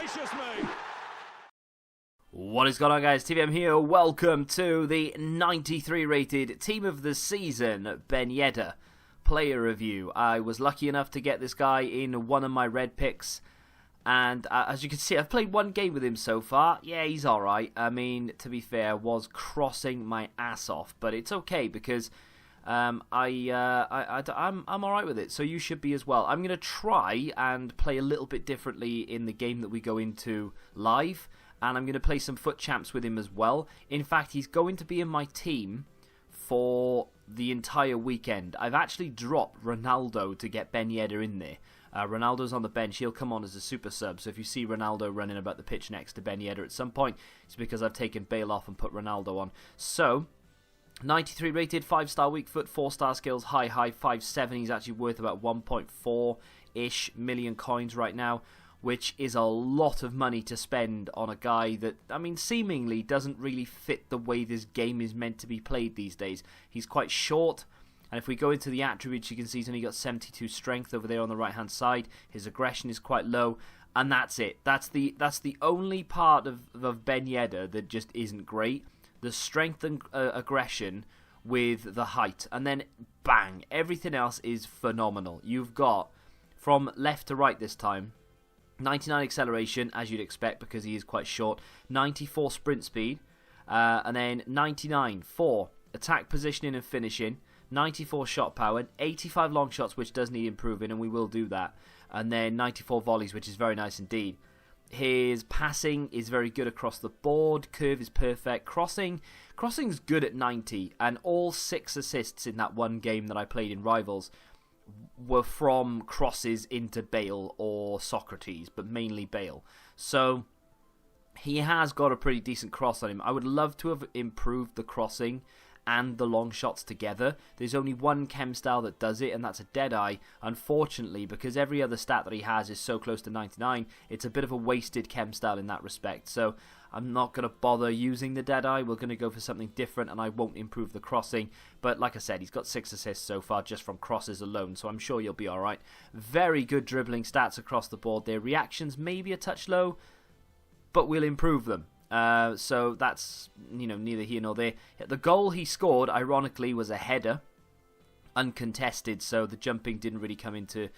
gracious me! What is going on, guys? TVM here. Welcome to the 93 rated Team of the Season Ben Yedder player review. I was lucky enough to get this guy in one of my red picks, and as you can see, I've played one game with him so far. Yeah, he's alright. I mean, to be fair, was crossing my ass off, but it's okay because I'm alright with it, so you should be as well. I'm going to try and play a little bit differently in the game that we go into live, and I'm going to play some foot champs with him as well. In fact, he's going to be in my team for the entire weekend. I've actually dropped Ronaldo to get Ben Yedder in there. Ronaldo's on the bench. He'll come on as a super sub. So if you see Ronaldo running about the pitch next to Ben Yedder at some point, it's because I've taken Bale off and put Ronaldo on. So 93 rated, 5-star weak foot, 4-star skills, high, 5'7". He's actually worth about 1.4-ish million coins right now, which is a lot of money to spend on a guy that, I mean, seemingly doesn't really fit the way this game is meant to be played these days. He's quite short, and if we go into the attributes, you can see he's only got 72 strength over there on the right-hand side. His aggression is quite low, and that's it. That's the only part of Ben Yedder that just isn't great. The strength and aggression with the height, and then bang, everything else is phenomenal. You've got, from left to right this time, 99 acceleration, as you'd expect because he is quite short, 94 sprint speed, and then 99 for attack positioning and finishing, 94 shot power, 85 long shots, which does need improving, and we will do that, and then 94 volleys, which is very nice indeed. His passing is very good across the board, curve is perfect, crossing's good at 90, and all 6 assists in that one game that I played in Rivals were from crosses into Bale or Socrates, but mainly Bale. So he has got a pretty decent cross on him. I would love to have improved the crossing and the long shots together. There's only one chem style that does it, and that's a Deadeye. Unfortunately, because every other stat that he has is so close to 99, it's a bit of a wasted chem style in that respect. So I'm not going to bother using the Deadeye. We're going to go for something different, and I won't improve the crossing. But like I said, he's got 6 assists so far just from crosses alone, so I'm sure you'll be alright. Very good dribbling stats across the board. Their reactions may be a touch low, but we'll improve them. So that's, neither here nor there. The goal he scored, ironically, was a header, uncontested, so the jumping didn't really come into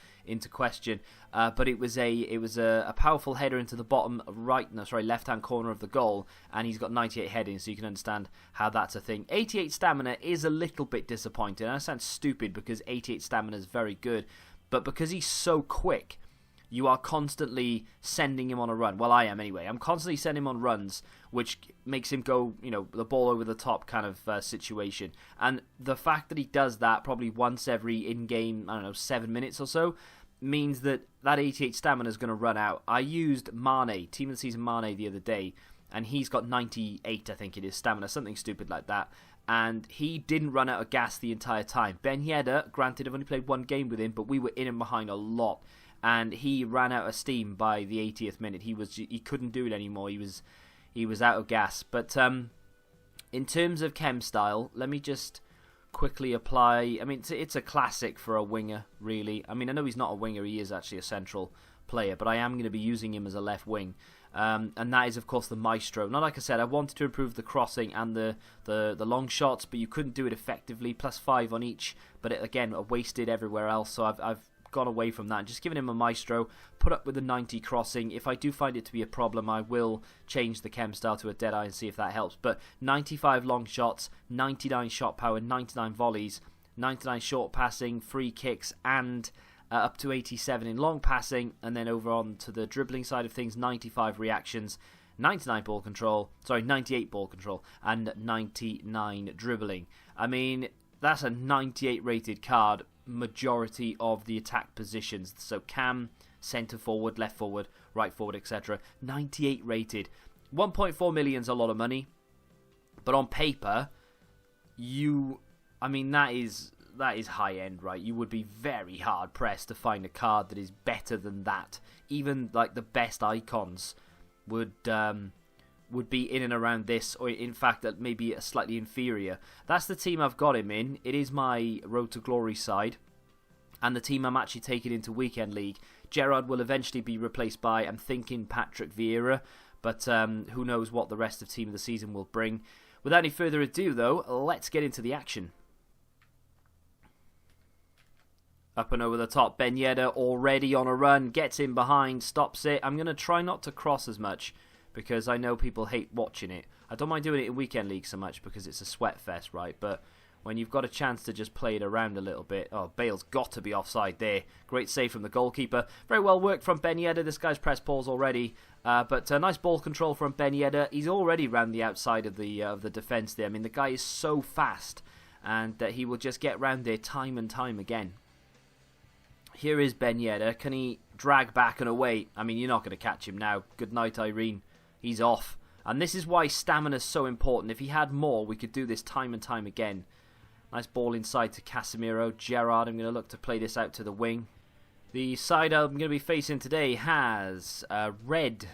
question. But it was a powerful header into the bottom left-hand corner of the goal, and he's got 98 heading, so you can understand how that's a thing. 88 stamina is a little bit disappointing. That sounds stupid because 88 stamina is very good, but because he's so quick, you are constantly sending him on a run. Well, I am anyway. I'm constantly sending him on runs, which makes him go, the ball over the top kind of situation. And the fact that he does that probably once every in-game, 7 minutes or so, means that 88 stamina is going to run out. I used Mane, Team of the Season Mane, the other day, and he's got 98, I think it is, stamina, something stupid like that. And he didn't run out of gas the entire time. Ben Yedder, granted, I've only played one game with him, but we were in and behind a lot. And he ran out of steam by the 80th minute. He couldn't do it anymore. He was out of gas. But in terms of chem style, let me just quickly apply. I mean, it's a classic for a winger, really. I mean, I know he's not a winger. He is actually a central player, but I am going to be using him as a left wing. And that is, of course, the Maestro. Now, like I said, I wanted to improve the crossing and the long shots, but you couldn't do it effectively. +5 on each, but again, wasted everywhere else. So I've gone away from that and just given him a Maestro, put up with the 90 crossing. If I do find it to be a problem, I will change the chem style to a Deadeye and see if that helps. But 95 long shots, 99 shot power, 99 volleys, 99 short passing, free kicks, and up to 87 in long passing. And then over on to the dribbling side of things, 95 reactions, 98 ball control, and 99 dribbling. I mean, that's a 98 rated card, majority of the attack positions. So cam, centre forward, left forward, right forward, etc. 98 rated. 1.4 million is a lot of money, but on paper, that is high end, right? You would be very hard pressed to find a card that is better than that. Even like the best icons would be in and around this, or in fact that maybe a slightly inferior. That's the team I've got him in. It is my Road to Glory side. and the team I'm actually taking into Weekend League, Gerrard will eventually be replaced by, I'm thinking, Patrick Vieira, but who knows what the rest of Team of the Season will bring. Without any further ado, though, let's get into the action. Up and over the top, Ben Yedder already on a run, gets in behind, stops it. I'm going to try not to cross as much because I know people hate watching it. I don't mind doing it in Weekend League so much because it's a sweat fest, right? But when you've got a chance to just play it around a little bit... Oh, Bale's got to be offside there. Great save from the goalkeeper. Very well worked from Ben Yedder. This guy's pressed balls already. But nice ball control from Ben Yedder. He's already round the outside of the defence there. I mean, the guy is so fast, and he will just get round there time and time again. Here is Ben Yedder. Can he drag back and away? I mean, you're not going to catch him now. Good night, Irene. He's off. And this is why stamina is so important. If he had more, we could do this time and time again. Nice ball inside to Casemiro. Gerrard, I'm going to look to play this out to the wing. The side I'm going to be facing today has Red,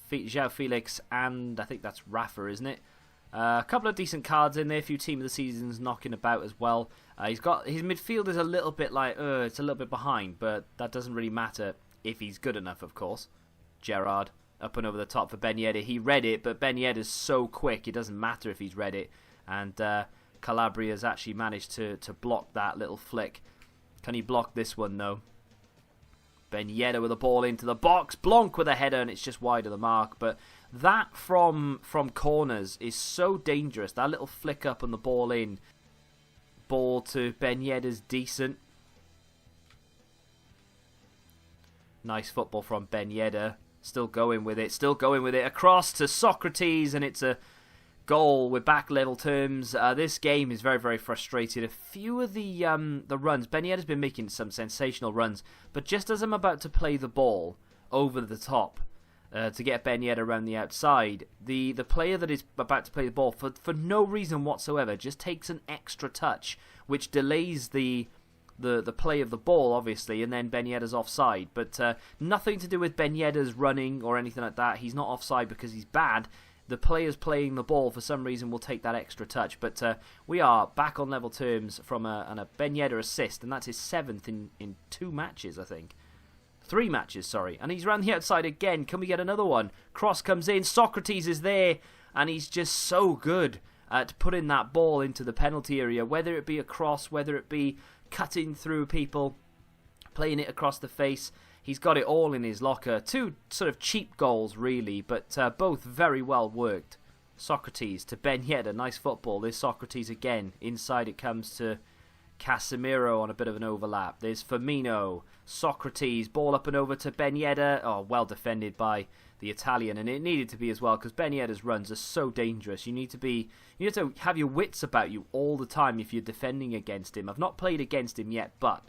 João Felix, and I think that's Rafa, isn't it? A couple of decent cards in there. A few Team of the Seasons knocking about as well. He's got his midfield is a little bit like it's a little bit behind, but that doesn't really matter if he's good enough, of course. Gerrard up and over the top for Ben Yedder. He read it, but Ben Yedder's so quick it doesn't matter if he's read it. And Calabria's actually managed to block that little flick. Can he block this one though? Ben Yedder with a ball into the box. Blanc with a header, and it's just wide of the mark. But that from corners is so dangerous. That little flick up and the ball in. Ball to Ben Yedder's decent. Nice football from Ben Yedder. Still going with it. Still going with it. Across to Socrates, and it's a goal with back level terms. This game is very, very frustrated. A few of the runs, Ben Yedder's been making some sensational runs, but just as I'm about to play the ball over the top to get Ben Yedder around the outside, the player that is about to play the ball for no reason whatsoever just takes an extra touch, which delays the play of the ball, obviously, and then Ben Yedder's offside. But nothing to do with Ben Yedder's running or anything like that. He's not offside because he's bad. The players playing the ball, for some reason, will take that extra touch. But we are back on level terms from a Ben Yedder assist, and that's his 7th in 2 matches, I think. 3 matches, sorry. And he's round the outside again. Can we get another one? Cross comes in. Socrates is there, and he's just so good at putting that ball into the penalty area, whether it be a cross, whether it be cutting through people, playing it across the face. He's got it all in his locker. 2 sort of cheap goals, really, but both very well worked. Socrates to Ben Yedder. Nice football. There's Socrates again. Inside it comes to Casemiro on a bit of an overlap. There's Firmino. Socrates. Ball up and over to Ben Yedder. Oh, well defended by the Italian. And it needed to be as well, because Ben Yedder's runs are so dangerous. You need to have your wits about you all the time if you're defending against him. I've not played against him yet, but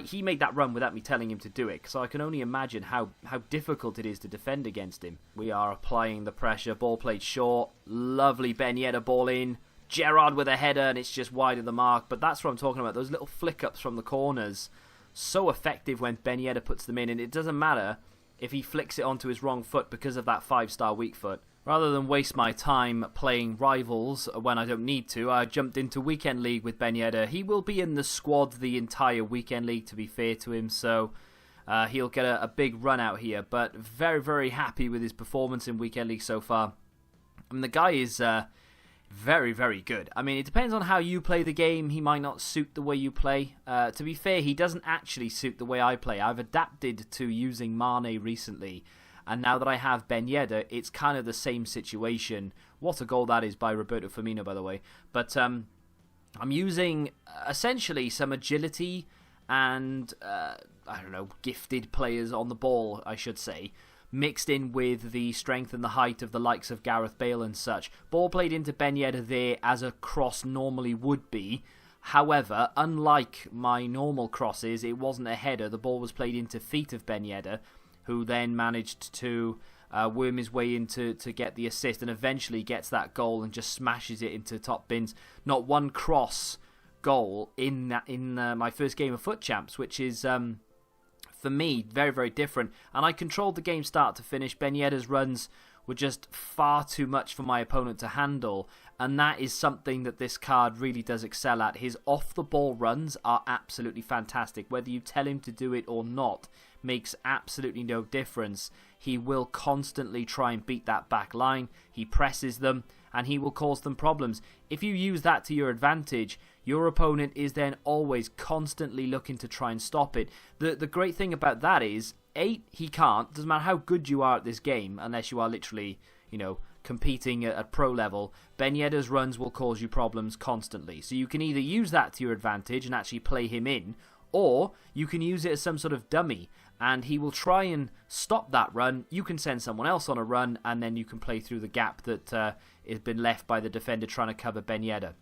he made that run without me telling him to do it, so I can only imagine how difficult it is to defend against him. We are applying the pressure. Ball played short. Lovely Ben Yedder ball in. Gerrard with a header, and it's just wide of the mark. But that's what I'm talking about. Those little flick-ups from the corners. So effective when Ben Yedder puts them in, and it doesn't matter if he flicks it onto his wrong foot because of that 5-star weak foot. Rather than waste my time playing rivals when I don't need to, I jumped into Weekend League with Ben Yedder. He will be in the squad the entire Weekend League, to be fair to him, so he'll get a big run out here. But very, very happy with his performance in Weekend League so far. I mean, the guy is very, very good. I mean, it depends on how you play the game. He might not suit the way you play. To be fair, he doesn't actually suit the way I play. I've adapted to using Mane recently. And now that I have Ben Yedder, it's kind of the same situation. What a goal that is by Roberto Firmino, by the way. But I'm using essentially some agility and, gifted players on the ball, I should say, mixed in with the strength and the height of the likes of Gareth Bale and such. Ball played into Ben Yedder there as a cross normally would be. However, unlike my normal crosses, it wasn't a header. The ball was played into feet of Ben Yedder, who then managed to worm his way in to get the assist and eventually gets that goal and just smashes it into top bins. Not one cross goal in my first game of Foot Champs, which is, for me, very, very different. And I controlled the game start to finish. Ben Yedder's runs were just far too much for my opponent to handle. And that is something that this card really does excel at. His off-the-ball runs are absolutely fantastic. Whether you tell him to do it or not makes absolutely no difference. He will constantly try and beat that back line. He presses them and he will cause them problems. If you use that to your advantage, your opponent is then always constantly looking to try and stop it. The great thing about that is, he can't. Doesn't matter how good you are at this game, unless you are literally, competing at pro level, Ben Yedder's runs will cause you problems constantly. So you can either use that to your advantage and actually play him in, or you can use it as some sort of dummy, and he will try and stop that run. You can send someone else on a run, and then you can play through the gap that has been left by the defender trying to cover Ben Yedder.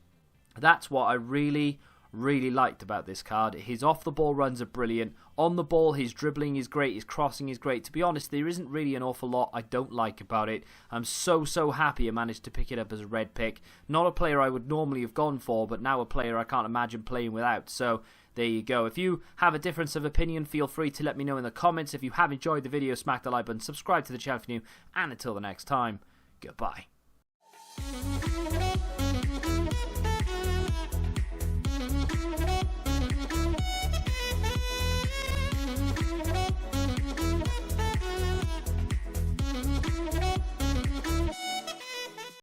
That's what I really liked about this card. His off-the-ball runs are brilliant. On the ball, his dribbling is great. His crossing is great. To be honest, there isn't really an awful lot I don't like about it. I'm so happy I managed to pick it up as a red pick. Not a player I would normally have gone for, but now a player I can't imagine playing without. So there you go. If you have a difference of opinion, feel free to let me know in the comments. If you have enjoyed the video, smack the like button, subscribe to the channel if you're new, and until the next time, goodbye.